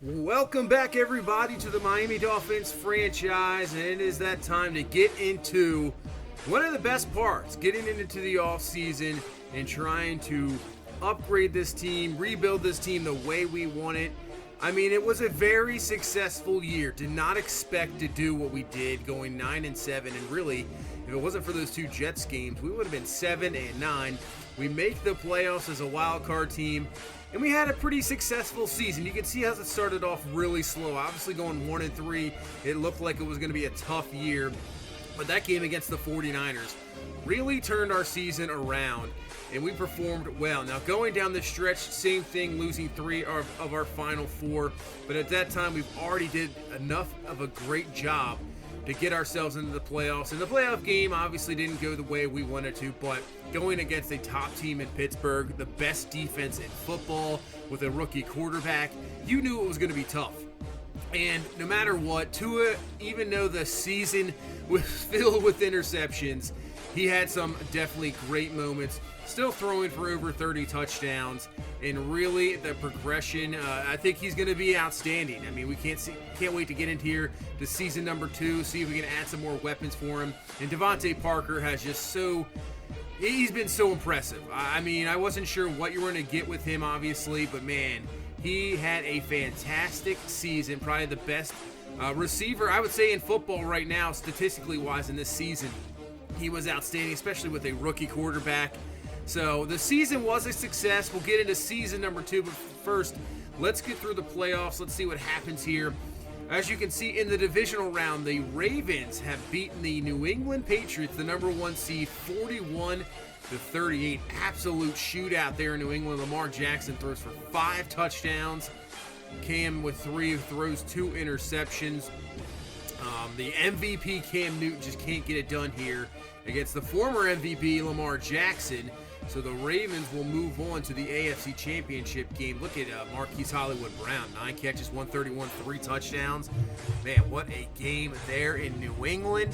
Welcome back, everybody, to the Miami Dolphins franchise, and it is that time to get into one of the best parts, getting into the offseason and trying to upgrade this team, rebuild this team the way we want it. I mean, it was a very successful year. Did not expect to do what we did, going 9-7, and really, if it wasn't for those two Jets games, we would have been 7-9. We make the playoffs as a wild card team. And we had a pretty successful season. You can see how it started off really slow. Obviously going 1-3, it looked like it was going to be a tough year. But that game against the 49ers really turned our season around, and we performed well. Now going down the stretch, same thing, losing 3 of our final 4. But at that time, we've already did enough of a great job to get ourselves into the playoffs. And the playoff game obviously didn't go the way we wanted to, but going against a top team in Pittsburgh, the best defense in football with a rookie quarterback, you knew it was going to be tough. And no matter what, Tua, even though the season was filled with interceptions, he had some definitely great moments, still throwing for over 30 touchdowns, and really the progression, I think he's going to be outstanding. I mean, we can't wait to get into here to season number 2, see if we can add some more weapons for him. And Devontae Parker has just he's been so impressive. I mean, I wasn't sure what you were going to get with him, obviously, but man, he had a fantastic season, probably the best receiver, I would say, in football right now, statistically wise, in this season. He was outstanding, especially with a rookie quarterback. So the season was a success. We'll get into season number 2, but first, let's get through the playoffs. Let's see what happens here. As you can see in the divisional round, the Ravens have beaten the New England Patriots, the number 1 seed, 41-38. Absolute shootout there in New England. Lamar Jackson throws for 5 touchdowns. Cam with 3, throws 2 interceptions. The MVP Cam Newton just can't get it done here against the former MVP Lamar Jackson. So the Ravens will move on to the AFC Championship game. Look at Marquise Hollywood Brown, 9 catches, 131, 3 touchdowns. Man, what a game there in New England.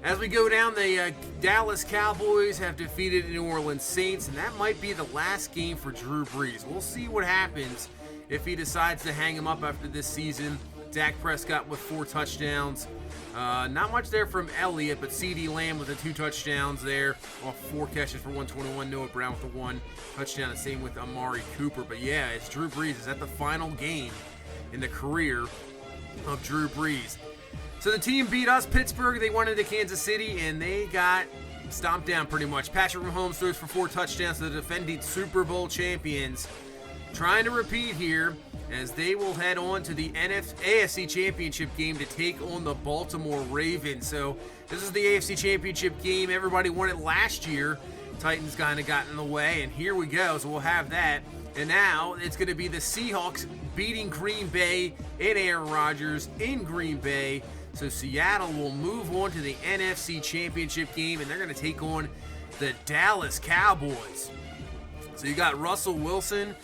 As we go down, the Dallas Cowboys have defeated the New Orleans Saints, and that might be the last game for Drew Brees. We'll see what happens if he decides to hang him up after this season. Dak Prescott with 4 touchdowns. Not much there from Elliott, but CeeDee Lamb with the 2 touchdowns there, off 4 catches for 121. Noah Brown with the 1 touchdown, the same with Amari Cooper. But yeah, it's Drew Brees. Is that the final game in the career of Drew Brees? So the team beat us, Pittsburgh. They went into Kansas City, and they got stomped down pretty much. Patrick Mahomes throws for 4 touchdowns to the defending Super Bowl champions. Trying to repeat here, as they will head on to the AFC Championship game to take on the Baltimore Ravens. So this is the AFC Championship game. Everybody won it last year. Titans kind of got in the way, and here we go. So we'll have that. And now it's going to be the Seahawks beating Green Bay and Aaron Rodgers in Green Bay. So Seattle will move on to the NFC Championship game, and they're going to take on the Dallas Cowboys. So you got Russell Wilson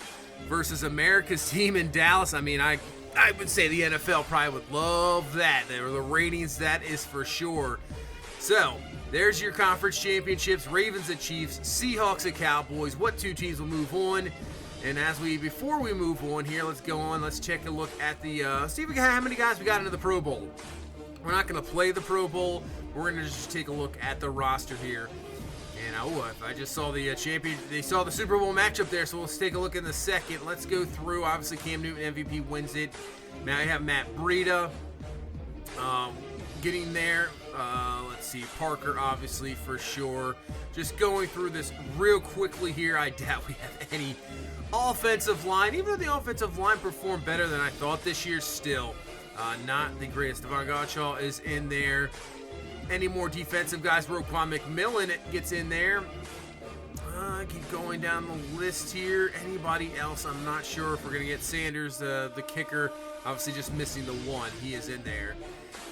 versus America's team in Dallas. I mean, I would say the NFL probably would love that. There are the ratings, that is for sure. So there's your conference championships: Ravens at Chiefs, Seahawks at Cowboys. What 2 teams will move on? And before we move on here, let's go on. Let's take a look at the see if we got how many guys we got into the Pro Bowl. We're not going to play the Pro Bowl. We're going to just take a look at the roster here. And I just saw the they saw the Super Bowl matchup there, so let's take a look in the second. Let's go through. Obviously, Cam Newton MVP wins it. Now I have Matt Breida getting there. Let's see, Parker obviously for sure. Just going through this real quickly here. I doubt we have any offensive line. Even though the offensive line performed better than I thought this year, still not the greatest. Devon Gottschall is in there. Any more defensive guys? Roquan McMillan gets in there. Keep going down the list here. Anybody else? I'm not sure if we're going to get Sanders, the kicker. Obviously just missing the 1. He is in there.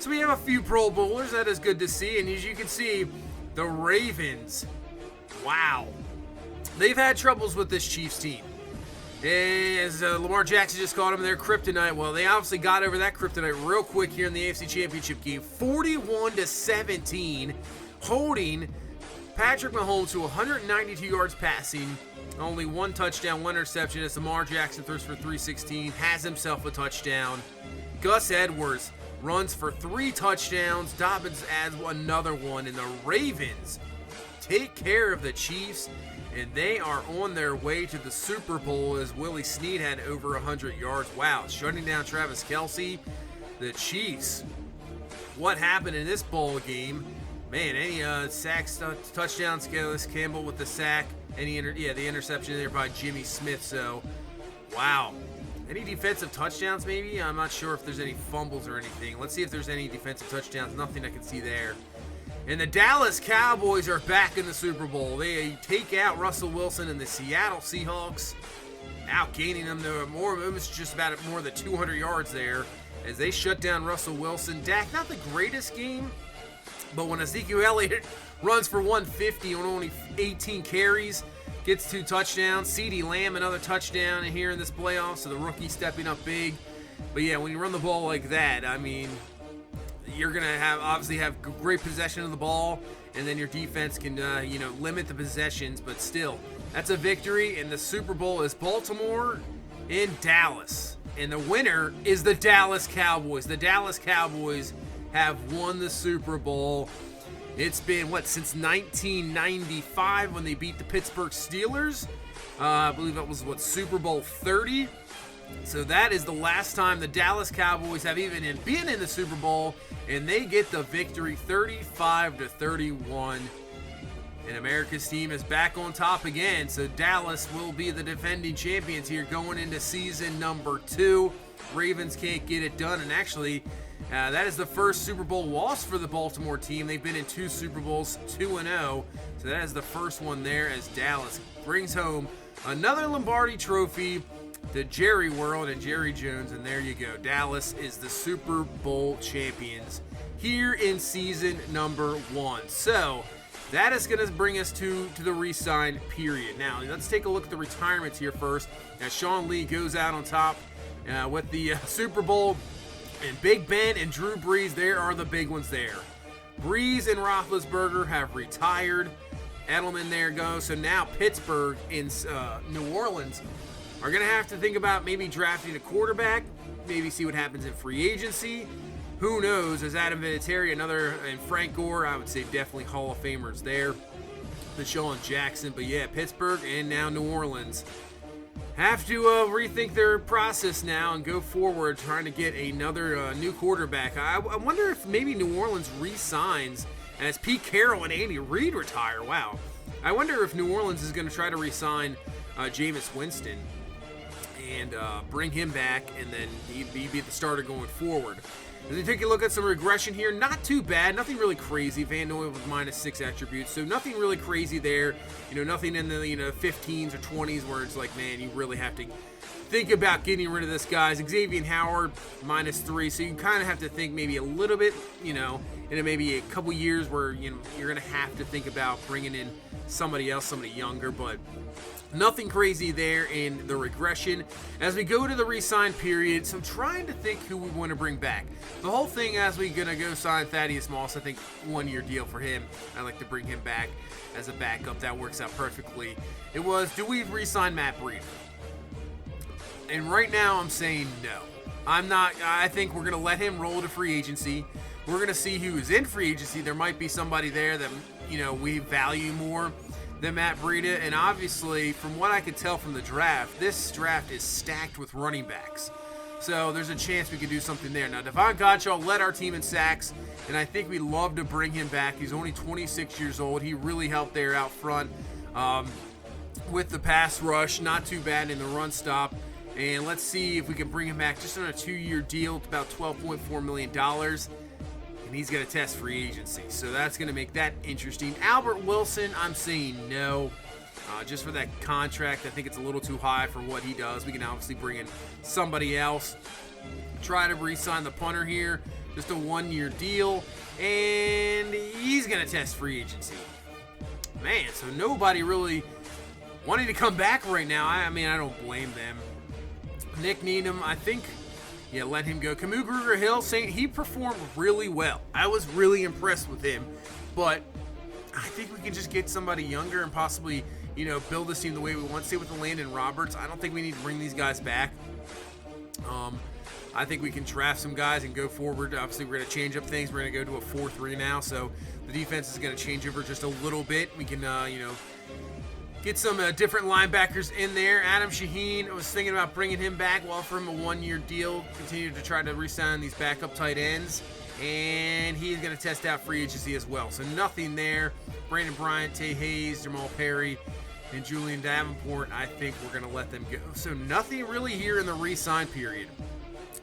So we have a few Pro Bowlers. That is good to see. And as you can see, the Ravens, wow. They've had troubles with this Chiefs team. As Lamar Jackson just called them their kryptonite. Well, they obviously got over that kryptonite real quick here in the AFC Championship game. 41-17, holding Patrick Mahomes to 192 yards passing, Only 1 touchdown, 1 interception as Lamar Jackson throws for 316, has himself a touchdown. Gus Edwards runs for 3 touchdowns. Dobbins adds another one, and the Ravens take care of the Chiefs, and they are on their way to the Super Bowl as Willie Snead had over 100 yards. Wow, shutting down Travis Kelce. The Chiefs. What happened in this bowl game? Man, any sacks, touchdowns, Scalise Campbell with the sack. The interception there by Jimmy Smith. So, wow. Any defensive touchdowns maybe? I'm not sure if there's any fumbles or anything. Let's see if there's any defensive touchdowns. Nothing I can see there. And the Dallas Cowboys are back in the Super Bowl. They take out Russell Wilson and the Seattle Seahawks, outgaining them to almost just about more than 200 yards there as they shut down Russell Wilson. Dak, not the greatest game, but when Ezekiel Elliott runs for 150 on only 18 carries, gets 2 touchdowns. CeeDee Lamb, another touchdown here in this playoff, so the rookie stepping up big. But yeah, when you run the ball like that, I mean, you're going to obviously have great possession of the ball, and then your defense can, limit the possessions, but still, that's a victory, and the Super Bowl is Baltimore in Dallas. And the winner is the Dallas Cowboys. The Dallas Cowboys have won the Super Bowl. It's been, since 1995 when they beat the Pittsburgh Steelers. I believe that was, Super Bowl 30. So that is the last time the Dallas Cowboys have even been in the Super Bowl, and they get the victory 35-31. And America's team is back on top again, so Dallas will be the defending champions here going into season number 2. Ravens can't get it done, and actually, that is the first Super Bowl loss for the Baltimore team. They've been in 2 Super Bowls, 2-0, so that is the first one there as Dallas brings home another Lombardi trophy to Jerry World and Jerry Jones, and there you go. Dallas is the Super Bowl champions here in season number 1. So that is going to bring us to the re-sign period. Now, let's take a look at the retirements here first. As Sean Lee goes out on top with the Super Bowl, and Big Ben and Drew Brees, there are the big ones there. Brees and Roethlisberger have retired. Edelman there goes. So now Pittsburgh and New Orleans are going to have to think about maybe drafting a quarterback, maybe see what happens in free agency. Who knows? As Adam Vinatieri, and Frank Gore, I would say definitely Hall of Famers there. Deshaun Jackson, but yeah, Pittsburgh and now New Orleans have to rethink their process now and go forward trying to get another new quarterback. I wonder if maybe New Orleans re-signs as Pete Carroll and Andy Reid retire. Wow. I wonder if New Orleans is going to try to re-sign Jameis Winston and bring him back, and then he'd be the starter going forward. As we take a look at some regression here, not too bad, nothing really crazy. Van Noy with -6 attributes, so nothing really crazy there. Nothing in the 15s or 20s where it's like, man, you really have to think about getting rid of this guy. Xavier Howard -3, so you kind of have to think maybe a little bit, in maybe a couple years where you're going to have to think about bringing in somebody else, somebody younger, but nothing crazy there in the regression. As we go to the re-sign period, so I'm trying to think who we want to bring back. The whole thing as we're going to go sign Thaddeus Moss, I think 1-year deal for him. I'd like to bring him back as a backup. That works out perfectly. It was, do we re-sign Matt Breida? And right now I'm saying no. I think we're going to let him roll to free agency. We're going to see who is in free agency. There might be somebody there that, we value more than Matt Breida, and obviously, from what I could tell from the draft, this draft is stacked with running backs. So there's a chance we could do something there. Now, Devon Gottschall led our team in sacks, and I think we'd love to bring him back. He's only 26 years old. He really helped there out front with the pass rush. Not too bad in the run stop. And let's see if we can bring him back just on a 2-year deal. It's about $12.4 million. And he's going to test free agency. So that's going to make that interesting. Albert Wilson, I'm saying no. Just for that contract, I think it's a little too high for what he does. We can obviously bring in somebody else. Try to re-sign the punter here. Just a 1-year deal. And he's going to test free agency. Man, so nobody really wanting to come back right now. I mean, I don't blame them. Nick Needham, I think... yeah, let him go. Camus Grugier-Hill, saying he performed really well. I was really impressed with him, but I think we can just get somebody younger and possibly, build this team the way we want. Same with the Landon Roberts. I don't think we need to bring these guys back. I think we can draft some guys and go forward. Obviously, we're going to change up things. We're going to go to a 4-3 now, so the defense is going to change over just a little bit. We can, get some different linebackers in there. Adam Shaheen, I was thinking about bringing him back. We'll offer him a 1-year deal. Continue to try to re-sign these backup tight ends. And he's going to test out free agency as well. So nothing there. Brandon Bryant, Tay Hayes, Jamal Perry, and Julian Davenport, I think we're going to let them go. So nothing really here in the re-sign period.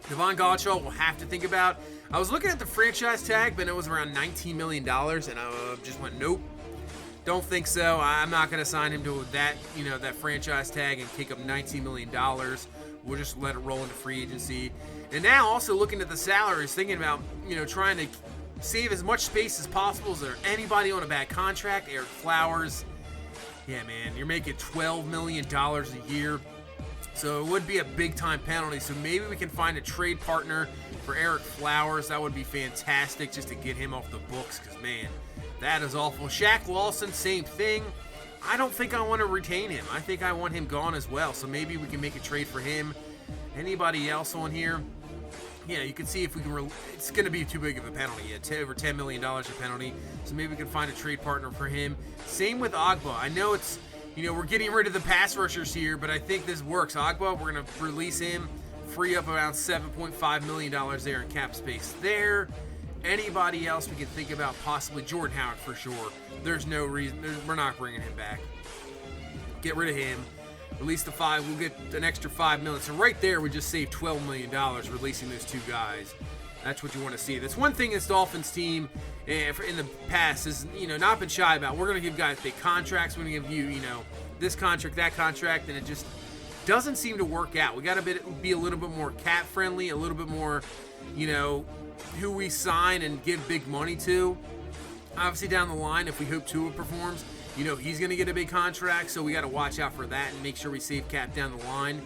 Devon Gottschall we'll have to think about. I was looking at the franchise tag, but it was around $19 million, and I just went, nope. Don't think so. I'm not going to sign him to that, that franchise tag and take up $19 million. We'll just let it roll into free agency. And now also looking at the salaries, thinking about, trying to save as much space as possible. Is there anybody on a bad contract? Eric Flowers. Yeah, man, you're making $12 million a year. So it would be a big-time penalty. So maybe we can find a trade partner for Eric Flowers. That would be fantastic just to get him off the books because, man, that is awful. Shaq Lawson, same thing. I don't think I want to retain him. I think I want him gone as well. So maybe we can make a trade for him. Anybody else on here? Yeah, you can see if we can. It's going to be too big of a penalty. Yeah, over $10 million a penalty. So maybe we can find a trade partner for him. Same with Agba. I know it's, we're getting rid of the pass rushers here, but I think this works. Agba, we're going to release him, free up around $7.5 million there in cap space there. Anybody else we can think about? Possibly Jordan Howard for sure. There's no reason. We're not bringing him back. Get rid of him. Release the 5. We'll get an extra $5 million. So right there, we just saved $12 million releasing those two guys. That's what you want to see. That's one thing this Dolphins team in the past has, not been shy about. We're going to give guys big contracts. We're going to give you, this contract, that contract, and it just doesn't seem to work out. We got to be a little bit more cap friendly, a little bit more, who we sign and give big money to. Obviously down the line, if we hope Tua performs, he's going to get a big contract, so we got to watch out for that and make sure we save cap down the line.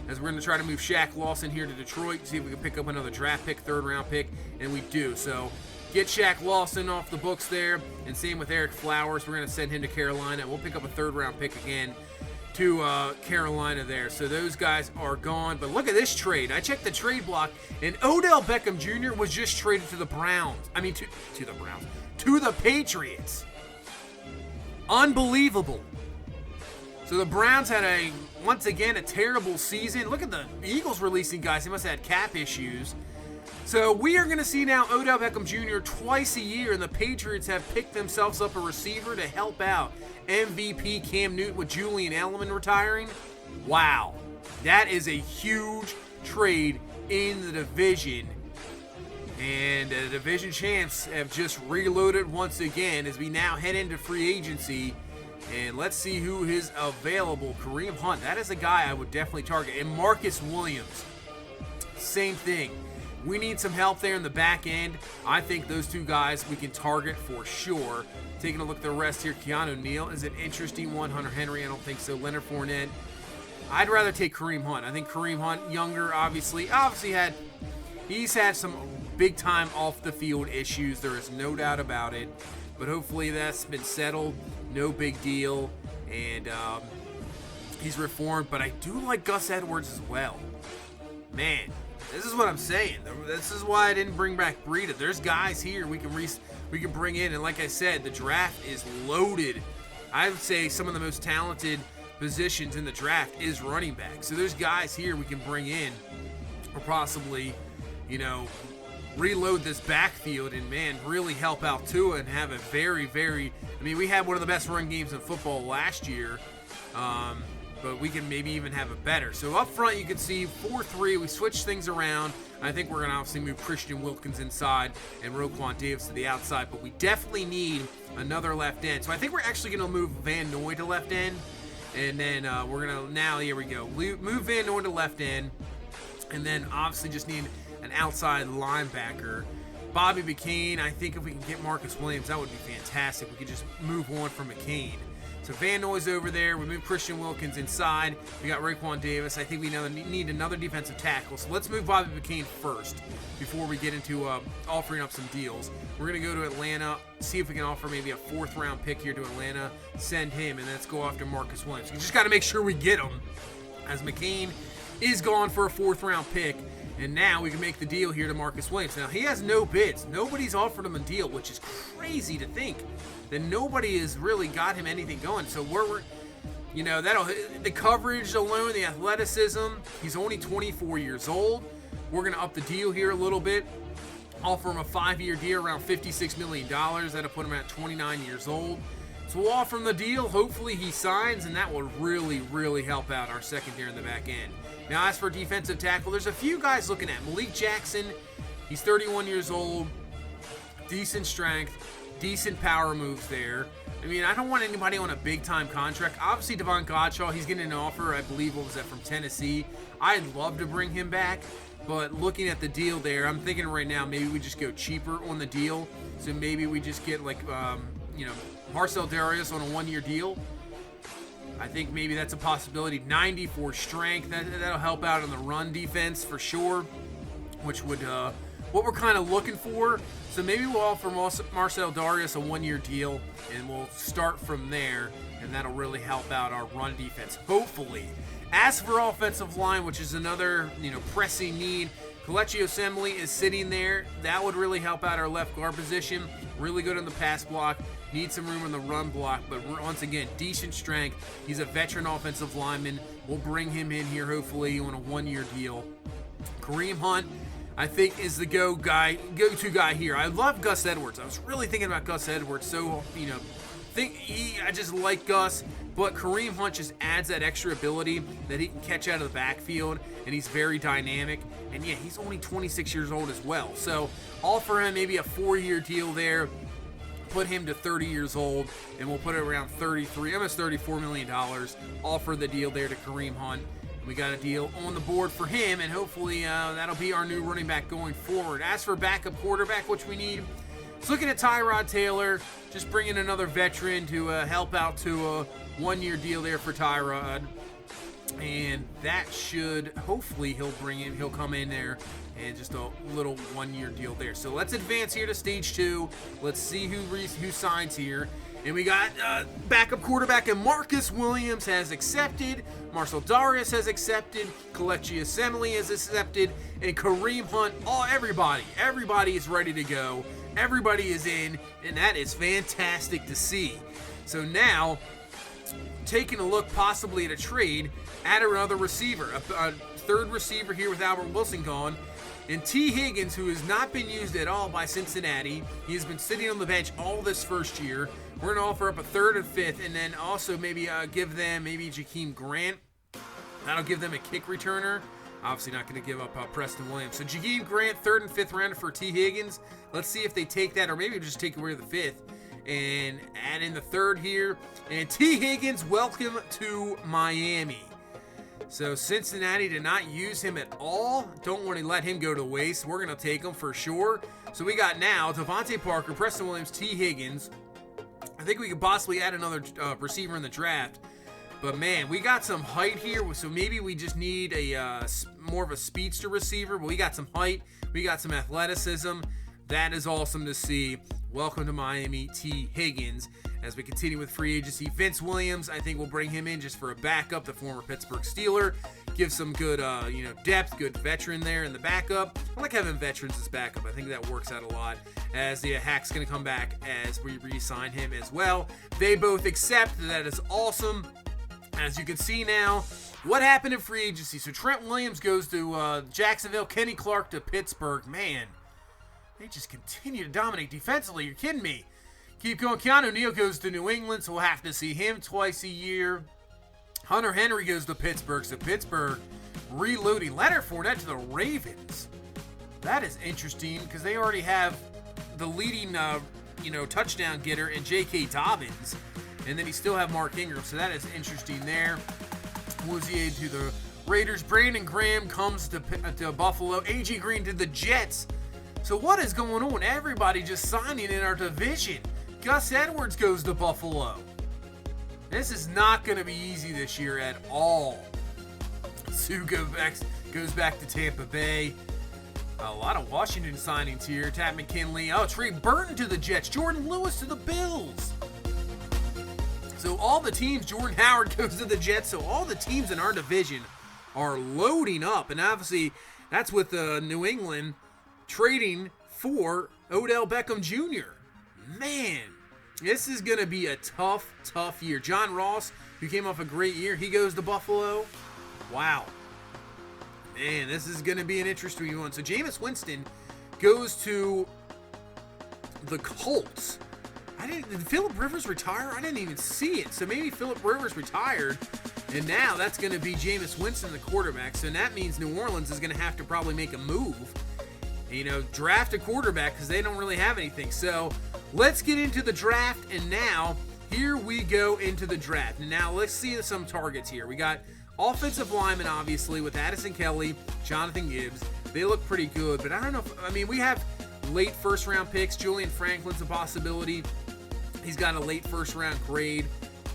As we're going to try to move Shaq Lawson here to Detroit, see if we can pick up another draft pick, 3rd round pick, and we do. So get Shaq Lawson off the books there, and same with Eric Flowers. We're going to send him to Carolina. We'll pick up a 3rd round pick again to Carolina there. So those guys are gone. But look at this trade. I checked the trade block, and Odell Beckham Jr. was just traded to the Browns. I mean, to the Browns. To the Patriots. Unbelievable. So the Browns had once again, a terrible season. Look at the Eagles releasing guys. They must have had cap issues. So we are going to see now Odell Beckham Jr. twice a year, and the Patriots have picked themselves up a receiver to help out MVP Cam Newton with Julian Edelman retiring. Wow. That is a huge trade in the division. And the division champs have just reloaded once again as we now head into free agency. And let's see who is available. Kareem Hunt, that is a guy I would definitely target. And Marcus Williams, same thing. We need some help there in the back end. I think those two guys we can target for sure. Taking a look at the rest here, Keanu Neal is an interesting one. Hunter Henry, I don't think so. Leonard Fournette. I'd rather take Kareem Hunt. I think Kareem Hunt, younger, obviously he's had some big time off the field issues. There is no doubt about it. But hopefully that's been settled. No big deal. And he's reformed. But I do like Gus Edwards as well. Man, this is what I'm saying. This is why I didn't bring back Breida. There's guys here we can bring in. And like I said, the draft is loaded. I would say some of the most talented positions in the draft is running back. So there's guys here we can bring in or possibly, reload this backfield and, man, really help out Tua and have a very, very – we had one of the best run games in football last year, but we can maybe even have it better. So up front you can see 4-3. We switched things around. I think we're going to obviously move Christian Wilkins inside and Roquan Davis to the outside, but we definitely need another left end. So I think we're actually going to move Van Noy to left end, and then we're going to – now, here we go. Move Van Noy to left end, and then obviously just need – an outside linebacker. Bobby McCain, I think if we can get Marcus Williams, that would be fantastic. We could just move on from McCain. So Van Noy's over there. We move Christian Wilkins inside. We got Raekwon Davis. I think we need another defensive tackle. So let's move Bobby McCain first before we get into offering up some deals. We're going to go to Atlanta, see if we can offer maybe a 4th-round pick here to Atlanta, send him, and let's go after Marcus Williams. We just got to make sure we get him, as McCain is gone for a 4th-round pick. And now we can make the deal here to Marcus Williams. Now, he has no bids. Nobody's offered him a deal, which is crazy to think that nobody has really got him anything going. So we're the coverage alone, the athleticism, he's only 24 years old. We're going to up the deal here a little bit. Offer him a 5-year deal around $56 million. That'll put him at 29 years old. So we'll offer him the deal. Hopefully he signs, and that will really, really help out our secondary in the back end. Now, as for defensive tackle, there's a few guys looking at. Malik Jackson, he's 31 years old, decent strength, decent power moves there. I mean, I don't want anybody on a big-time contract. Obviously, Devon Godshaw, he's getting an offer, I believe, what was that, from Tennessee. I'd love to bring him back, but looking at the deal there, I'm thinking right now maybe we just go cheaper on the deal. So maybe we just get, Marcel Darius on a 1-year deal. I think maybe that's a possibility. 90 for strength. That'll help out on the run defense for sure, which would what we're kind of looking for. So maybe we'll offer Marcel Darius a 1-year deal, and we'll start from there, and that'll really help out our run defense, hopefully. As for offensive line, which is another pressing need, Kelechi Osemele is sitting there. That would really help out our left guard position. Really good on the pass block. Need some room in the run block, but once again, decent strength. He's a veteran offensive lineman. We'll bring him in here hopefully on a 1-year deal. Kareem Hunt, I think, is the go-to guy here. I love Gus Edwards. I was really thinking about Gus Edwards. So, I just like Gus, but Kareem Hunt just adds that extra ability that he can catch out of the backfield, and he's very dynamic. And yeah, he's only 26 years old as well. So offer him maybe a 4-year deal there. Put him to 30 years old, and we'll put it around almost $34 million. Offer the deal there to Kareem Hunt. We got a deal on the board for him, and hopefully that'll be our new running back going forward. As for backup quarterback, which we need, it's looking at Tyrod Taylor, just bringing another veteran to help out to a 1-year deal there for Tyrod. And that should, hopefully he'll come in there and just a little 1-year deal there. So let's advance here to stage 2. Let's see who signs here. And we got backup quarterback, and Marcus Williams has accepted. Marcel Darius has accepted. Kelechi Osemele has accepted. And Kareem Hunt, everybody is ready to go. Everybody is in, and that is fantastic to see. So now, taking a look possibly at a trade, add another receiver, a 3rd receiver here with Albert Wilson gone. And T. Higgins, who has not been used at all by Cincinnati, he has been sitting on the bench all this first year. We're going to offer up a 3rd and 5th, and then also maybe give them Jakeem Grant. That'll give them a kick returner. Obviously not going to give up Preston Williams. So Jakeem Grant, 3rd and 5th rounder for T. Higgins. Let's see if they take that, or maybe just take away the 5th and add in the 3rd here. And T. Higgins, welcome to Miami. So Cincinnati did not use him at all. Don't want to let him go to waste. We're going to take him for sure. So we got now Devontae Parker, Preston Williams, T. Higgins. I think we could possibly add another receiver in the draft. But man, we got some height here. So maybe we just need a more of a speedster receiver. But we got some height. We got some athleticism. That is awesome to see. Welcome to Miami, T. Higgins. As we continue with free agency, Vince Williams, I think we'll bring him in just for a backup, the former Pittsburgh Steeler. Give some good, depth, good veteran there in the backup. I like having veterans as backup. I think that works out a lot. As the Hack's going to come back as we re-sign him as well. They both accept. That is awesome. As you can see now, what happened in free agency? So Trent Williams goes to Jacksonville. Kenny Clark to Pittsburgh. Man, they just continue to dominate defensively. You're kidding me. Keep going. Keanu Neal goes to New England, so we'll have to see him twice a year. Hunter Henry goes to Pittsburgh, so Pittsburgh reloading. Leonard Fournette to the Ravens. That is interesting because they already have the leading, touchdown getter in J.K. Dobbins, and then you still have Mark Ingram, so that is interesting there. Woozier to the Raiders. Brandon Graham comes to Buffalo. A.J. Green to the Jets. So what is going on? Everybody just signing in our division. Gus Edwards goes to Buffalo. This is not going to be easy this year at all. Sue goes back to Tampa Bay. A lot of Washington signings here. Tat McKinley. Oh, Trey Burton to the Jets. Jordan Lewis to the Bills. So all the teams, Jordan Howard goes to the Jets. So all the teams in our division are loading up. And obviously, that's with New England trading for Odell Beckham Jr. Man, this is going to be a tough, tough year. John Ross, who came off a great year, he goes to Buffalo. Wow. Man, this is going to be an interesting one. So Jameis Winston goes to the Colts. Did Phillip Rivers retire? I didn't even see it. So maybe Phillip Rivers retired, and now that's going to be Jameis Winston, the quarterback. So that means New Orleans is going to have to probably make a move. Draft a quarterback because they don't really have anything. So let's get into the draft, and now here we go into the draft. And now let's see some targets here. We got offensive linemen, obviously, with Addison Kelly, Jonathan Gibbs. They look pretty good, but I don't know. We have late first-round picks. Julian Franklin's a possibility. He's got a late first-round grade.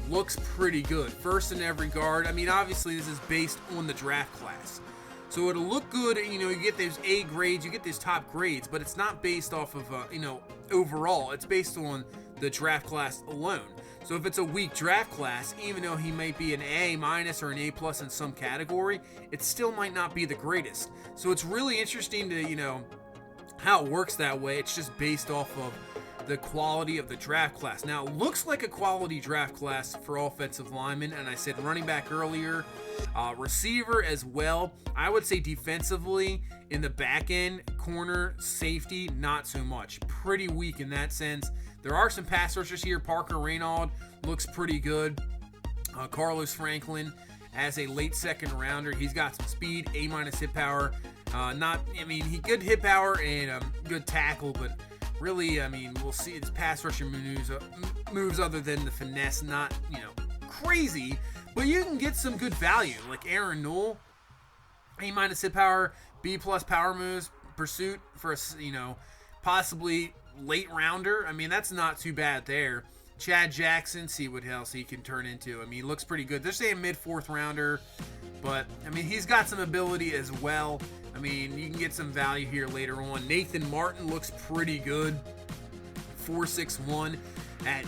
Looks pretty good. First in every guard. Obviously, this is based on the draft class. So it'll look good. You get those A grades, you get these top grades, but it's not based off of, overall. It's based on the draft class alone. So if it's a weak draft class, even though he might be an A- or an A+ in some category, it still might not be the greatest. So it's really interesting to, how it works that way. It's just based off of the quality of the draft class. Now, it looks like a quality draft class for offensive linemen, and I said running back earlier, receiver as well. I would say defensively, in the back end, corner, safety, not so much. Pretty weak in that sense. There are some pass rushers here. Parker Reynaud looks pretty good. Carlos Franklin as a late second rounder. He's got some speed, A- hit power. He good hit power and good tackle, but really, we'll see his pass rushing moves other than the finesse, not, crazy, but you can get some good value, like Aaron Newell, A- hit power, B+ power moves, pursuit for a, possibly late rounder. That's not too bad there. Chad Jackson, see what else he can turn into. He looks pretty good. They're saying mid-4th rounder, but, he's got some ability as well. You can get some value here later on. Nathan Martin looks pretty good. 4.61 at,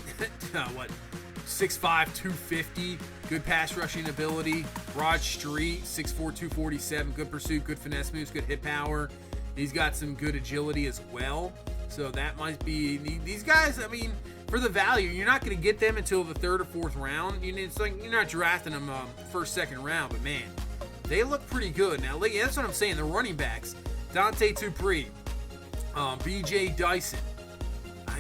6'5", 250. Good pass rushing ability. Rod Street, 6'4", 247. Good pursuit, good finesse moves, good hit power. He's got some good agility as well. So that might be, these guys, for the value, you're not going to get them until the 3rd or 4th round. It's like you're not drafting them first, second round, but man, they look pretty good. Now, that's what I'm saying. The running backs, Dante Dupree, B.J. Dyson.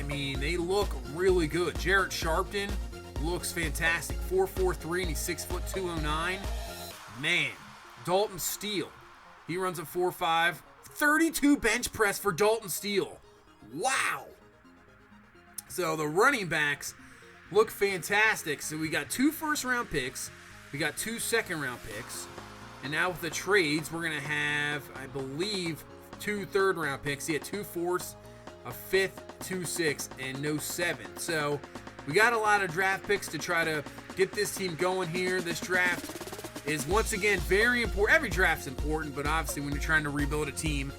They look really good. Jarrett Sharpton looks fantastic. 4'4'3", and he's 6'2", 209. Man, Dalton Steele, he runs a 4'5", 32 bench press for Dalton Steele. Wow. So the running backs look fantastic. So we got 2 first-round picks. We got 2 second-round picks. And now with the trades, we're going to have, I believe, 2 third-round picks. 2 fourths, a 5th, 2 6, and no 7. So we got a lot of draft picks to try to get this team going here. This draft is, once again, very important. Every draft's important, but obviously when you're trying to rebuild a team,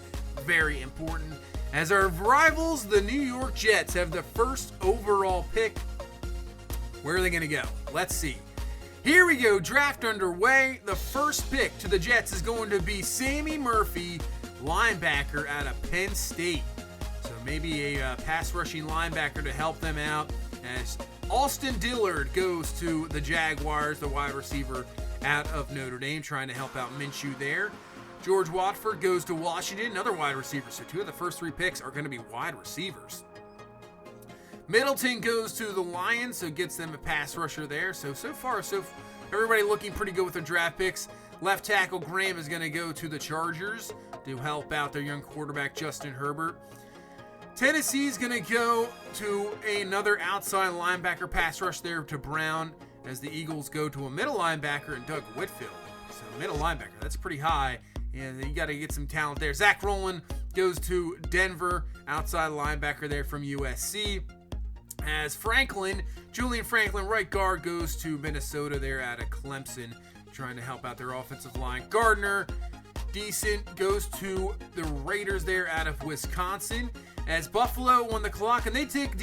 very important. As our rivals, the New York Jets, have the first overall pick. Where are they going to go? Let's see. Here we go, draft underway. The first pick to the Jets is going to be Sammy Murphy, linebacker out of Penn State. So maybe a pass rushing linebacker to help them out. As Austin Dillard goes to the Jaguars, the wide receiver out of Notre Dame, trying to help out Minshew there. George Watford goes to Washington, another wide receiver. So 2 of the first 3 picks are going to be wide receivers. Middleton goes to the Lions, so gets them a pass rusher there. So far, everybody looking pretty good with their draft picks. Left tackle Graham is going to go to the Chargers to help out their young quarterback, Justin Herbert. Tennessee is going to go to another outside linebacker pass rush there to Brown, as the Eagles go to a middle linebacker and Doug Whitfield. So middle linebacker, that's pretty high. And you got to get some talent there. Zach Rowland goes to Denver, outside linebacker there from USC. As Julian Franklin, right guard, goes to Minnesota there out of Clemson, trying to help out their offensive line. Gardner, decent, goes to the Raiders there out of Wisconsin. As Buffalo on the clock, and they take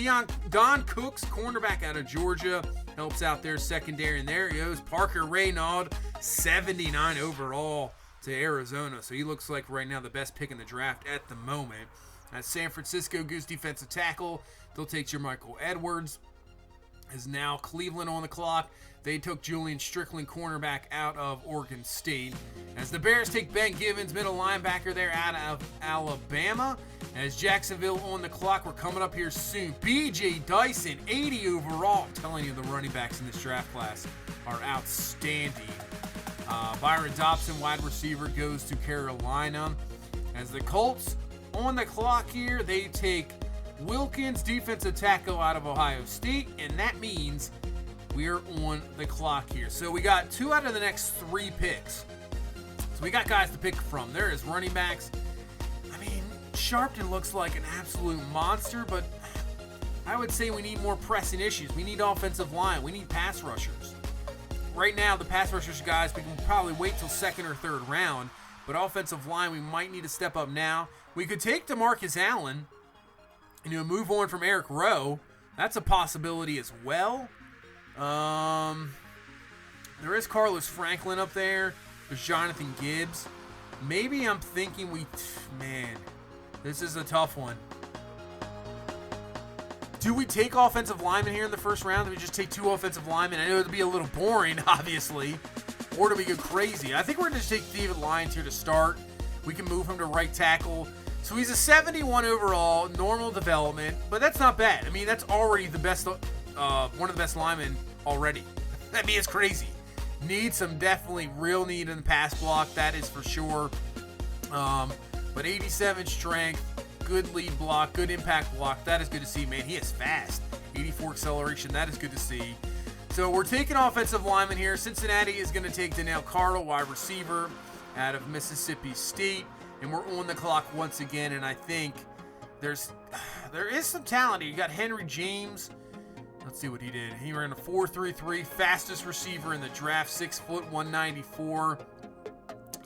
Don Cooks, cornerback out of Georgia, helps out their secondary. And there he goes, Parker Reynaud, 79 overall to Arizona. So he looks like right now the best pick in the draft at the moment. As San Francisco goes defensive tackle, they'll take Jermichael Edwards. Is now Cleveland on the clock. They took Julian Strickland, cornerback out of Oregon State. As the Bears take Ben Givens, middle linebacker there out of Alabama. As Jacksonville on the clock, we're coming up here soon. B.J. Dyson, 80 overall. I'm telling you, the running backs in this draft class are outstanding. Byron Dobson, wide receiver, goes to Carolina. As the Colts on the clock here, they take Wilkins, defensive tackle out of Ohio State, and that means we're on the clock here. So we got 2 out of the next 3 picks. So we got guys to pick from. There is running backs. I mean, Sharpton looks like an absolute monster, but I would say we need more pressing issues. We need offensive line. We need pass rushers. Right now, the pass rushers, guys, we can probably wait till 2nd or 3rd round, but offensive line, we might need to step up now. We could take DeMarcus Allen, move on from Eric Rowe. That's a possibility as well. There is Carlos Franklin up there. There's Jonathan Gibbs. Maybe I'm thinking man, this is a tough one. Do we take offensive linemen here in the first round? Do we just take 2 offensive linemen? I know it'd be a little boring, obviously. Or do we go crazy? I think we're going to take David Lyons here to start. We can move him to right tackle. So he's a 71 overall, normal development, but that's not bad. I mean, that's already the best, one of the best linemen already. I mean, it's crazy. Need some definitely real need in the pass block, that is for sure. But 87 strength, good lead block, good impact block, that is good to see, man. He is fast. 84 acceleration, that is good to see. So we're taking offensive lineman here. Cincinnati is going to take Danielle Cardle, wide receiver out of Mississippi State. And we're on the clock once again, and I think there is some talent here. You got Henry James. Let's see what he did. He ran a 4.33, fastest receiver in the draft, 6 foot, 194.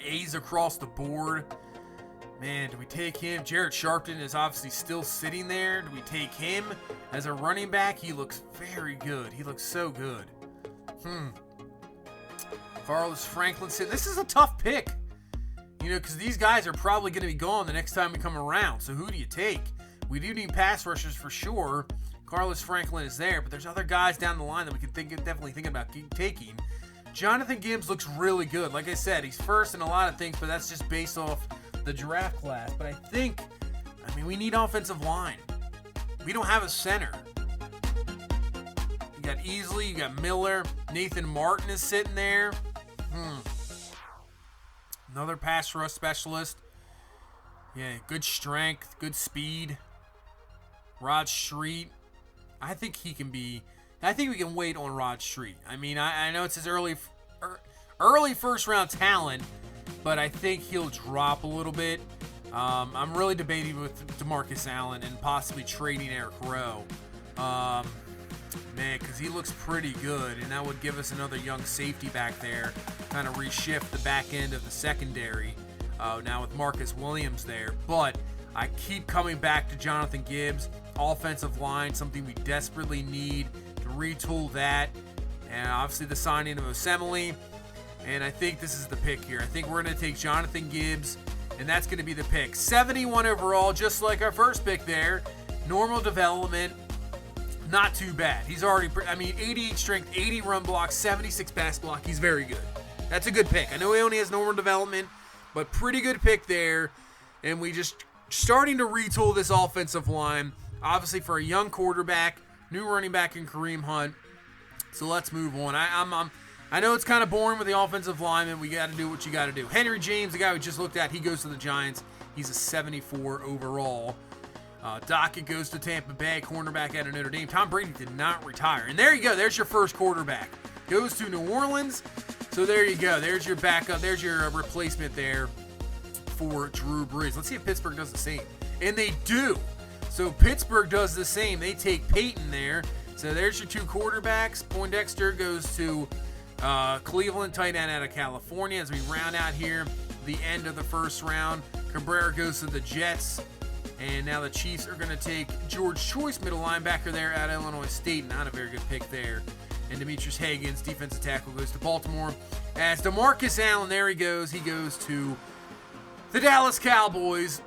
A's across the board. Man, do we take him? Jarrett Sharpton is obviously still sitting there. Do we take him as a running back? He looks very good. He looks so good. Carlos Franklin said, this is a tough pick. Because these guys are probably going to be gone the next time we come around. So who do you take? We do need pass rushers for sure. Carlos Franklin is there, but there's other guys down the line that we can definitely think about taking. Jonathan Gibbs looks really good. Like I said, he's first in a lot of things, but that's just based off the draft class. But I mean, we need offensive line. We don't have a center. You got Easley, you got Miller, Nathan Martin is sitting there. Another pass rush specialist. Yeah, good strength, good speed. Rod Street. I think we can wait on Rod Street. I mean, I know it's his early first round talent, but I think he'll drop a little bit. I'm really debating with DeMarcus Allen and possibly trading Eric Rowe. Man, because he looks pretty good, and that would give us another young safety back there, kind of reshift the back end of the secondary now with Marcus Williams there. But I keep coming back to Jonathan Gibbs, offensive line, something we desperately need to retool that, and obviously the signing of Osemele, and I think this is the pick here. I think we're going to take Jonathan Gibbs, and that's going to be the pick. 71 overall, just like our first pick there, normal development. Not too bad. He's already, 88 strength, 80 run block, 76 pass block. He's very good. That's a good pick. I know he only has normal development, but pretty good pick there. And we just starting to retool this offensive line. Obviously for a young quarterback, new running back in Kareem Hunt. So let's move on. I know it's kind of boring with the offensive lineman. We got to do what you got to do. Henry James, the guy we just looked at, he goes to the Giants. He's a 74 overall. Dockett goes to Tampa Bay, cornerback out of Notre Dame. Tom Brady did not retire. And there you go. There's your first quarterback. Goes to New Orleans. So there you go. There's your backup. There's your replacement there for Drew Brees. Let's see if Pittsburgh does the same. And they do. So Pittsburgh does the same. They take Peyton there. So there's your 2 quarterbacks. Poindexter goes to Cleveland, tight end out of California. As we round out here the end of the first round, Cabrera goes to the Jets. And now the Chiefs are going to take George Choice, middle linebacker there out of Illinois State. Not a very good pick there. And Demetrius Hagens, defensive tackle, goes to Baltimore. As DeMarcus Allen, there he goes to the Dallas Cowboys.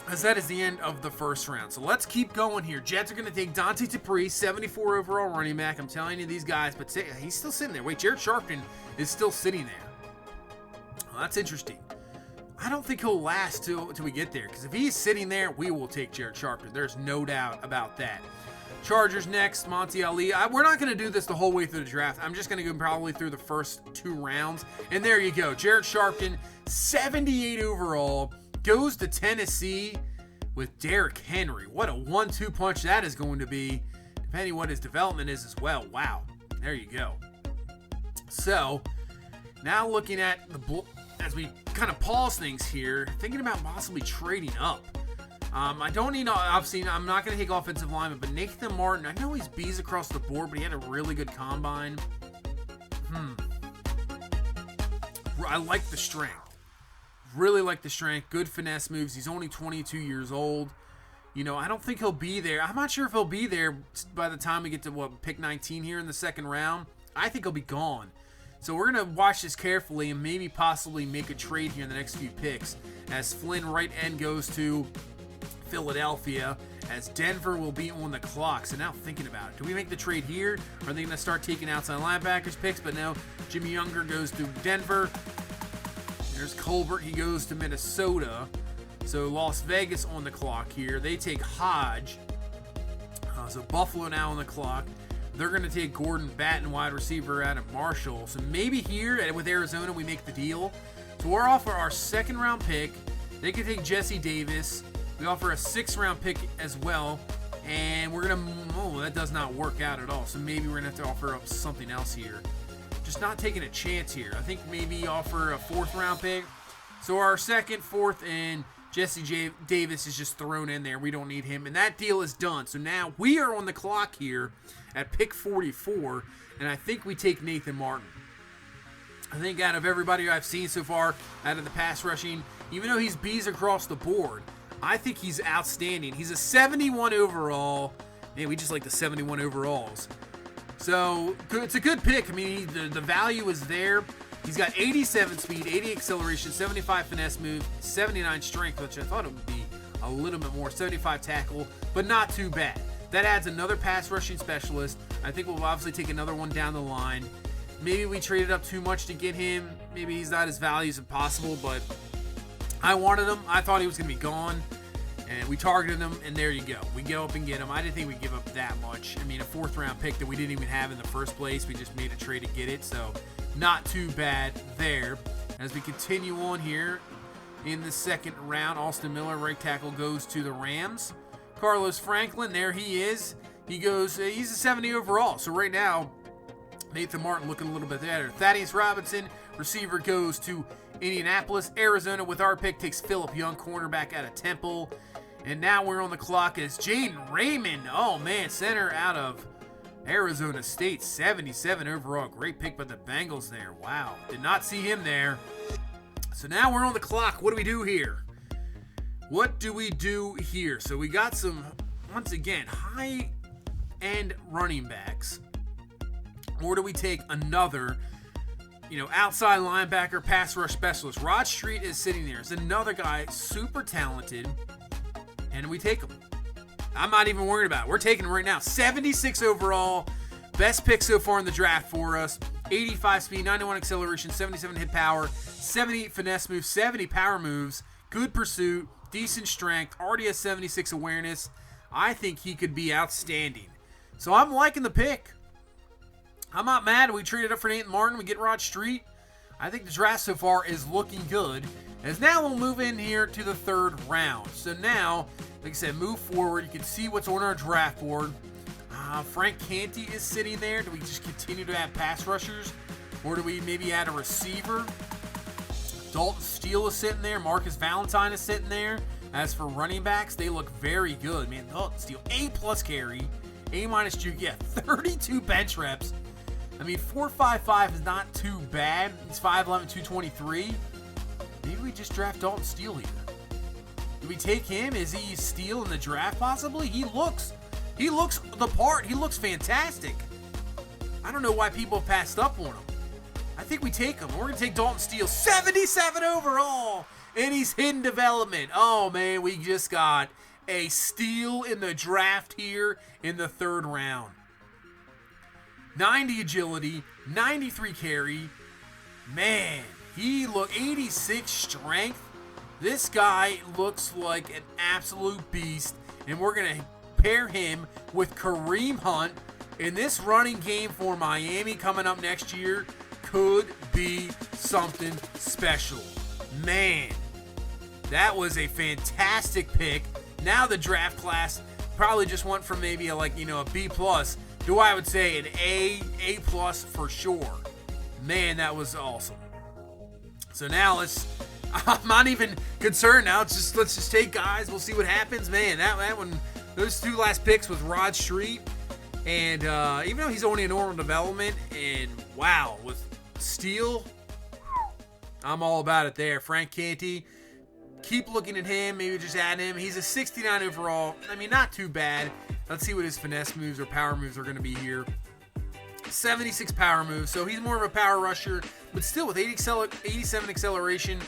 As that is the end of the first round. So let's keep going here. Jets are going to take Dante Dupree, 74 overall running back. I'm telling you, these guys, but he's still sitting there. Wait, Jared Sharpton is still sitting there. Well, that's interesting. I don't think he'll last till we get there, because if he's sitting there, we will take Jared Sharpton. There's no doubt about that. Chargers next, Monty Ali. We're not going to do this the whole way through the draft. I'm just going to go probably through the first 2 rounds. And there you go. Jared Sharpton, 78 overall, goes to Tennessee with Derrick Henry. What a 1-2 punch that is going to be, depending what his development is as well. Wow. There you go. So, now looking at as we kind of pause things here, thinking about possibly trading up. I don't need, obviously, I'm not going to take offensive lineman, but Nathan Martin, I know he's B's across the board, but he had a really good combine. I like the strength. Really like the strength. Good finesse moves. He's only 22 years old. You know, I don't think he'll be there. I'm not sure if he'll be there by the time we get to, pick 19 here in the second round. I think he'll be gone. So we're going to watch this carefully and maybe possibly make a trade here in the next few picks. As Flynn, right end, goes to Philadelphia, as Denver will be on the clock. So now thinking about it, do we make the trade here? Or are they going to start taking outside linebackers picks? But no, Jimmy Younger goes to Denver. There's Colbert, he goes to Minnesota. So Las Vegas on the clock here. They take Hodge. So Buffalo now on the clock. They're going to take Gordon Batten, wide receiver, out of Marshall. So maybe here with Arizona we make the deal. So we're off for our second round pick. They can take Jesse Davis. We offer a 6th round pick as well. And we're going to, that does not work out at all. So maybe we're going to have to offer up something else here. Just not taking a chance here. I think maybe offer a 4th round pick. So our 2nd, 4th, and Jesse Davis is just thrown in there. We don't need him. And that deal is done. So now we are on the clock here at pick 44. And I think we take Nathan Martin. I think out of everybody I've seen so far, out of the pass rushing, even though he's B's across the board, I think he's outstanding. He's a 71 overall. Man, we just like the 71 overalls. So it's a good pick. I mean, the value is there. He's got 87 speed, 80 acceleration, 75 finesse move, 79 strength, which I thought it would be a little bit more, 75 tackle, but not too bad. That adds another pass rushing specialist. I think we'll obviously take another one down the line. Maybe we traded up too much to get him. Maybe he's not as valuable as possible, but I wanted him. I thought he was going to be gone, and we targeted him, and there you go. We go up and get him. I didn't think we'd give up that much. I mean, a 4th round pick that we didn't even have in the first place. We just made a trade to get it, so not too bad there. As we continue on here in the second round, Austin Miller, right tackle, goes to the Rams. Carlos Franklin, there he is. He's a 70 overall. So right now, Nathan Martin looking a little bit better. Thaddeus Robinson, receiver, goes to Indianapolis. Arizona, with our pick, takes Phillip Young, cornerback, out of Temple. And now we're on the clock as Jaden Raymond. Oh, man, center out of Arizona State, 77 overall. Great pick by the Bengals there. Wow, did not see him there. So now we're on the clock. What do we do here? So we got some, once again, high-end running backs. Or do we take another, outside linebacker, pass rush specialist? Rod Street is sitting there. It's another guy, super talented, and we take him. I'm not even worried about it. We're taking him right now. 76 overall, best pick so far in the draft for us. 85 speed, 91 acceleration, 77 hit power, 78 finesse moves, 70 power moves, good pursuit, decent strength, already has 76 awareness. I think he could be outstanding. So I'm liking the pick. I'm not mad. We traded up for Nathan Martin. We get Rod Street. I think the draft so far is looking good. As now we'll move in here to the 3rd round. So now, like I said, move forward. You can see what's on our draft board. Frank Canty is sitting there. Do we just continue to add pass rushers? Or do we maybe add a receiver? Dalton Steele is sitting there. Marcus Valentine is sitting there As for running backs, they look very good, man. Dalton Steele, A+ carry, A- juke, yeah, 32 bench reps. I mean, 4.55 is not too bad. He's 5'11", 223. Maybe we just draft Dalton Steele here. Do we take him? Is he Steele in the draft possibly? He looks the part. He looks fantastic. I don't know why people have passed up on him. I think we take him. We're going to take Dalton Steele, 77 overall, and he's hidden development. Oh, man, we just got a steal in the draft here in the 3rd round. 90 agility, 93 carry. Man, he look 86 strength. This guy looks like an absolute beast, and we're going to pair him with Kareem Hunt. And this running game for Miami coming up next year could be something special. Man, that was a fantastic pick. Now the draft class probably just went from maybe a B+ to I would say an A+ for sure. Man, that was awesome. So now I'm not even concerned now. Let's just take guys. We'll see what happens. Man, that one, those 2 last picks with Rod Street, and even though he's only in normal development, and wow, with Steele, I'm all about it there. Frank Canty, keep looking at him. Maybe just add him. He's a 69 overall. I mean, not too bad. Let's see what his finesse moves or power moves are going to be here. 76 power moves, so he's more of a power rusher, but still with 87 acceleration,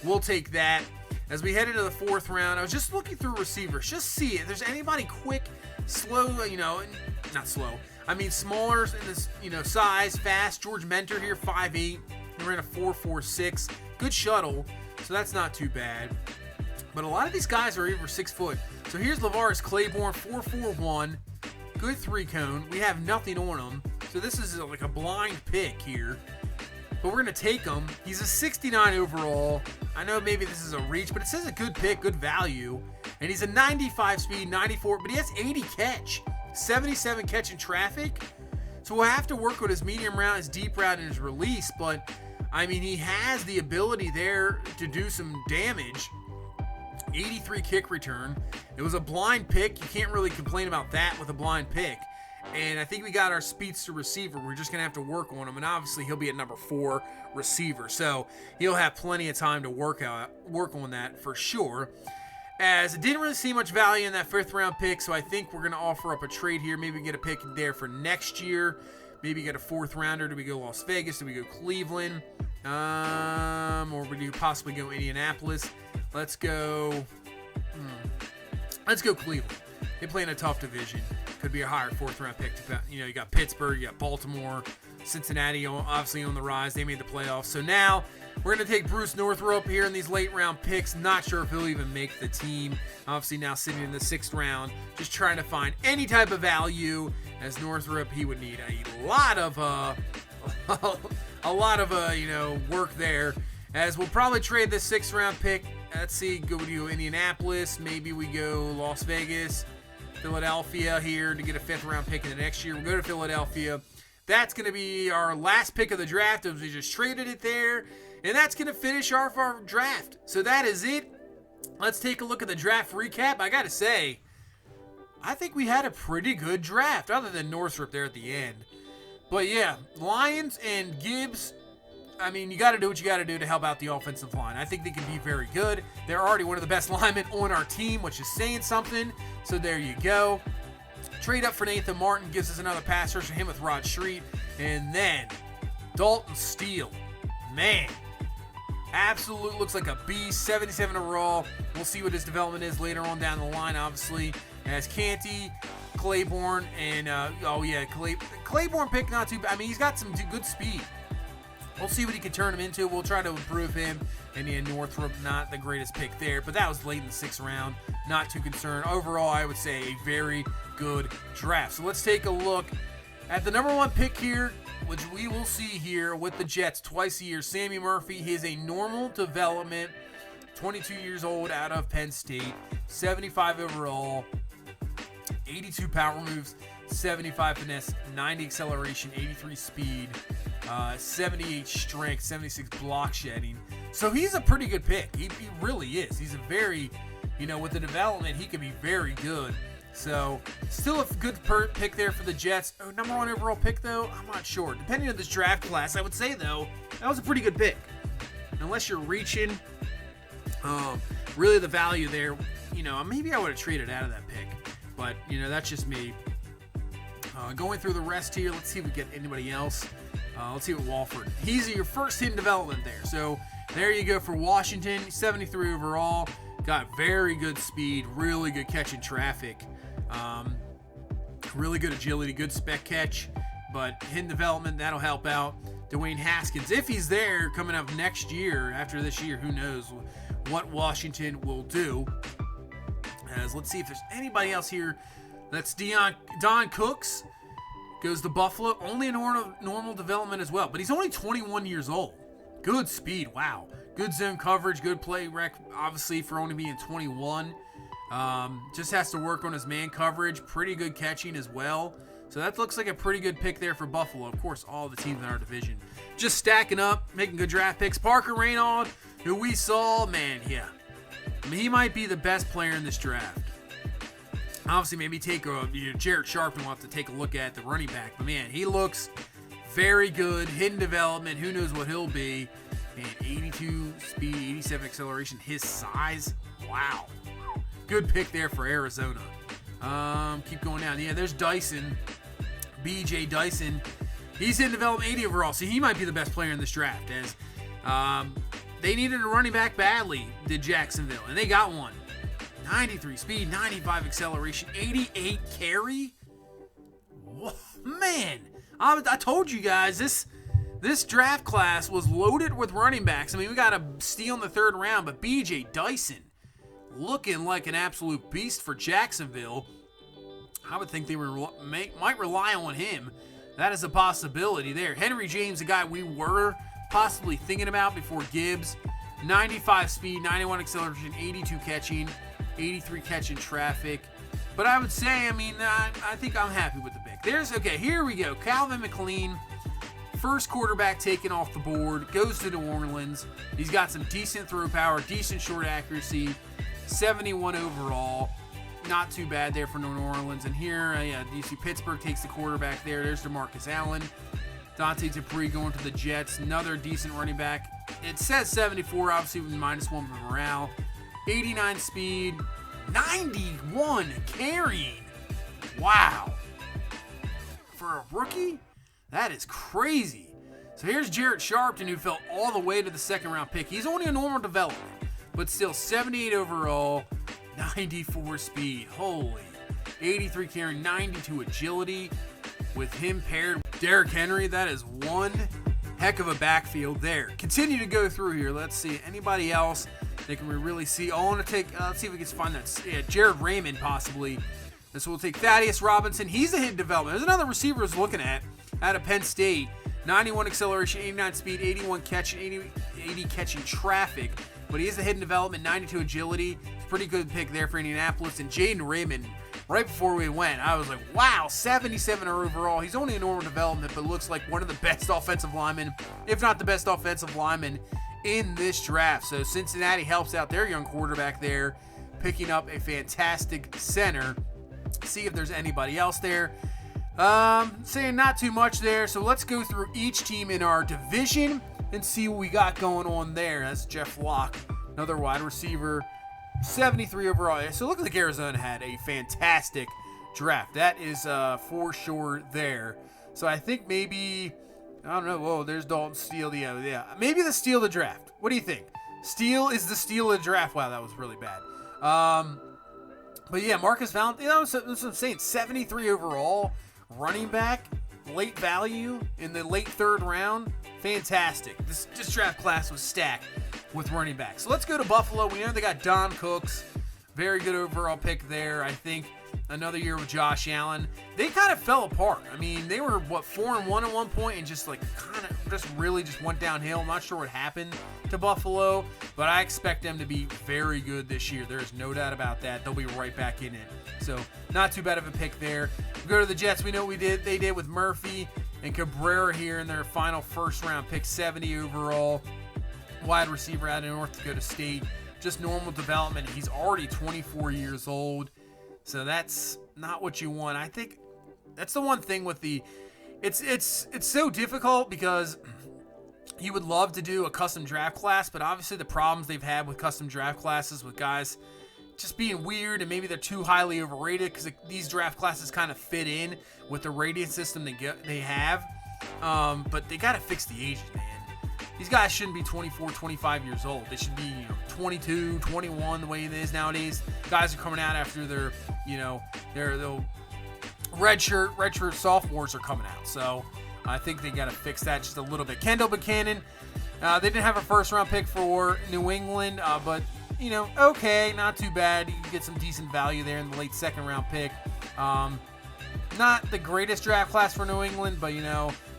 we'll take that. As we head into the 4th round, I was just looking through receivers, just see if there's anybody quick, slow, not slow. I mean, smaller in this, size, fast. George Mentor here, 5'8". We're in a 4.46. Good shuttle, so that's not too bad. But a lot of these guys are over 6 foot. So here's Lavaris Claiborne, 4.41. Good 3-cone. We have nothing on him. So this is like a blind pick here. But we're going to take him. He's a 69 overall. I know maybe this is a reach, but it says a good pick, good value. And he's a 95 speed, 94, but he has 80 catch, 77 catch in traffic. So we'll have to work with his medium route, his deep route, and his release. But, I mean, he has the ability there to do some damage. 83 kick return. It was a blind pick. You can't really complain about that with a blind pick. And I think we got our speedster receiver. We're just going to have to work on him. And obviously, he'll be at number 4 receiver. So he'll have plenty of time to work on that for sure. As it didn't really see much value in that 5th round pick. So I think we're going to offer up a trade here. Maybe get a pick there for next year. Maybe get a 4th rounder. Do we go Las Vegas? Do we go Cleveland? Or would you possibly go Indianapolis? Let's go Cleveland. They play in a tough division. Could be a higher 4th round pick. You got Pittsburgh, you got Baltimore, Cincinnati obviously on the rise. They made the playoffs. So now we're going to take Bruce Northrup here in these late round picks. Not sure if he'll even make the team. Obviously now sitting in the 6th round, just trying to find any type of value. As Northrup, he would need a lot of work there. As we'll probably trade this 6th round pick. Let's see, go to Indianapolis. Maybe we go Las Vegas, Philadelphia here to get a 5th round pick in the next year. We'll go to Philadelphia. That's going to be our last pick of the draft. As we just traded it there. And that's going to finish our draft. So that is it. Let's take a look at the draft recap. I got to say, I think we had a pretty good draft, other than Northrup there at the end. But yeah, Lions and Gibbs, I mean, you got to do what you got to do to help out the offensive line. I think they can be very good. They're already one of the best linemen on our team, which is saying something. So there you go. Trade up for Nathan Martin gives us another pass rusher, him with Rod Street. And then Dalton Steele. Man, absolute looks like a beast. 77 overall. We'll see what his development is later on down the line, obviously. As Canty, Claiborne, and Claiborne pick not too bad. I mean, he's got some good speed. We'll see what he can turn him into. We'll try to improve him. And then Northrup, not the greatest pick there, but that was late in the 6th round. Not too concerned. Overall, I would say a very good draft. So let's take a look at the number 1 pick here, which we will see here with the Jets twice a year. Sammy Murphy. He is a normal development, 22 years old, out of Penn State, 75 overall, 82 power moves, 75 finesse, 90 acceleration, 83 speed, 78 strength, 76 block shedding. So he's a pretty good pick. He really is. He's a very with the development, he could be very good. So, still a good pick there for the Jets. Oh, number 1 overall pick, though? I'm not sure. Depending on this draft class, I would say, though, that was a pretty good pick. Unless you're reaching, really the value there, maybe I would have traded out of that pick. But, that's just me. Going through the rest here, let's see if we get anybody else. Let's see what Walford. He's your first hidden development there. So, there you go for Washington. 73 overall. Got very good speed, really good catching traffic. Really good agility, good spec catch. But hidden development, that'll help out. Dwayne Haskins, if he's there coming up next year, after this year, who knows what Washington will do. As let's see if there's anybody else here. That's Don Cooks. Goes to Buffalo. Only a normal development as well. But he's only 21 years old. Good speed. Wow. Good zone coverage. Good play rec, obviously, for only being 21. Just has to work on his man coverage. Pretty good catching as well. So that looks like a pretty good pick there for Buffalo. Of course, all the teams in our division just stacking up, making good draft picks. Parker Reynaud, who we saw, man, yeah. I mean, he might be the best player in this draft. Obviously, maybe take Jarrett Sharp and we'll have to take a look at the running back. But, man, he looks very good. Hidden development. Who knows what he'll be. Man, 82 speed, 87 acceleration. His size. Wow. Good pick there for Arizona. Keep going down. Yeah, there's Dyson. B.J. Dyson. He's in development 80 overall, so he might be the best player in this draft. As they needed a running back badly, did Jacksonville, and they got one. 93 speed, 95 acceleration, 88 carry. Whoa, man, I told you guys this draft class was loaded with running backs. I mean, we got a steal in the 3rd round, but B.J. Dyson looking like an absolute beast for Jacksonville. I would think they might rely on him. That is a possibility there. Henry James, a guy we were possibly thinking about before Gibbs. 95 speed, 91 acceleration, 82 catching, 83 catching traffic. But I would say, I think I'm happy with the pick. Okay, here we go. Calvin Mclean, first quarterback taken off the board, goes to New Orleans. He's got some decent throw power, decent short accuracy, 71 overall. Not too bad there for New Orleans. And here, you see Pittsburgh takes the quarterback there. There's DeMarcus Allen. Dante Dupree going to the Jets. Another decent running back. It says 74, obviously with -1 for morale. 89 speed. 91 carrying. Wow. For a rookie, that is crazy. So here's Jarrett Sharpton, who fell all the way to the 2nd round pick. He's only a normal development, but still 78 overall. 94 speed. Holy. 83 carrying, 92 agility. With him paired with Derrick Henry, that is one heck of a backfield there. Continue to go through here. Let's see. Anybody else that can we really see? I want to take, let's see if we can find that. Yeah, Jared Raymond possibly. And so we'll take Thaddeus Robinson. He's a hidden development. There's another receiver I was looking at out of Penn State. 91 acceleration, 89 speed, 81 catching, 80 catching traffic. But he is a hidden development, 92 agility. Pretty good pick there for Indianapolis. And Jaden Raymond, right before we went, I was like, wow, 77 overall. He's only a normal development, but looks like one of the best offensive linemen, if not the best offensive lineman in this draft. So Cincinnati helps out their young quarterback there, picking up a fantastic center. See if there's anybody else there. Saying not too much there. So let's go through each team in our division and see what we got going on there. That's Jeff Locke, another wide receiver. 73 overall. So it looks like Arizona had a fantastic draft. That is for sure there. So I think maybe, I don't know. Whoa, there's Dalton Steele. Yeah. Maybe the steal of the draft. What do you think? Steele is the steal of the draft. Wow, that was really bad. But yeah, Marcus Valentine, that's what I'm saying. 73 overall. Running back. Late value in the late 3rd round. Fantastic. This draft class was stacked with running backs. So let's go to Buffalo. We know they got Don Cooks. Very good overall pick there. I think another year with Josh Allen. They kind of fell apart. I mean, they were, 4-1 at one point and just really went downhill. I'm not sure what happened to Buffalo, but I expect them to be very good this year. There's no doubt about that. They'll be right back in it. So not too bad of a pick there. We go to the Jets. We know what they did with Murphy and Cabrera here in their final 1st round pick, 70 overall. Wide receiver out of North Dakota State. just normal development. He's already 24 years old, so that's not what you want. I think that's the one thing with the it's so difficult because you would love to do a custom draft class, but obviously the problems they've had with custom draft classes with guys just being weird, and maybe they're too highly overrated because these draft classes kind of fit in with the rating system they have. But they got to fix the ages, man. These guys shouldn't be 24, 25 years old. They should be 22, 21, the way it is nowadays. Guys are coming out after their redshirt sophomores are coming out. So I think they got to fix that just a little bit. Kendall Buchanan, they didn't have a first-round pick for New England, but, okay, not too bad. You can get some decent value there in the late second-round pick. Not the greatest draft class for New England, but,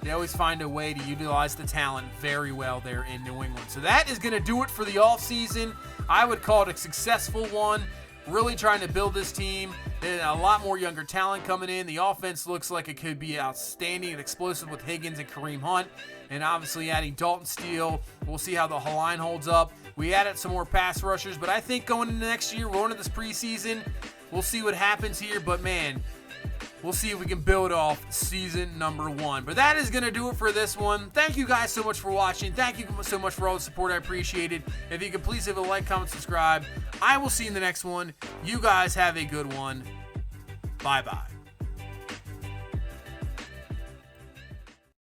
they always find a way to utilize the talent very well there in New England. So that is going to do it for the offseason. I would call it a successful one. Really trying to build this team. And a lot more younger talent coming in. The offense looks like it could be outstanding and explosive with Higgins and Kareem Hunt. And obviously adding Dalton Steele. We'll see how the line holds up. We added some more pass rushers. But I think going into next year, going into this preseason, we'll see what happens here. But, man, we'll see if we can build off season number 1. But that is going to do it for this one. Thank you guys so much for watching. Thank you so much for all the support. I appreciate it. If you could please leave a like, comment, subscribe. I will see you in the next one. You guys have a good one. Bye-bye.